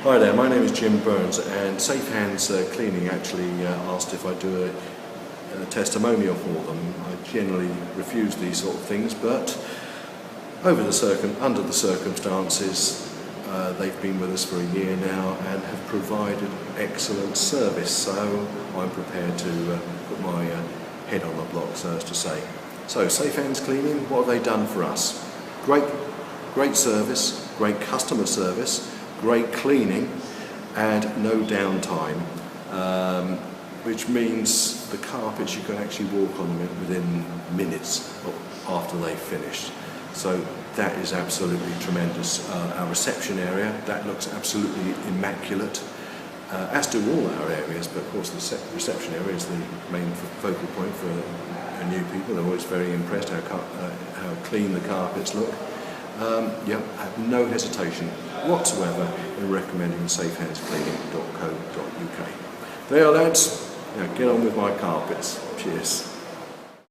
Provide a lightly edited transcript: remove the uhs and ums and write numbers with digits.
Hi there, my name is Jim Burns, and Safe Hands Cleaning actually asked if I do a testimonial for them. I generally refuse these sort of things, but under the circumstances, they've been with us for a year now and have provided excellent service, so I'm prepared to put my head on the block, so as to say. So, Safe Hands Cleaning, what have they done for us? Great service, great customer service, great cleaning, and no downtime, which means the carpets, you can actually walk on them within minutes after they've finished. So that is absolutely tremendous. Our reception area, that looks absolutely immaculate, as do all our areas, but of course the reception area is the main focal point for new people. They're always very impressed how clean the carpets look. I have no hesitation whatsoever in recommending safehandscleaning.co.uk. There, lads, now get on with my carpets. Cheers.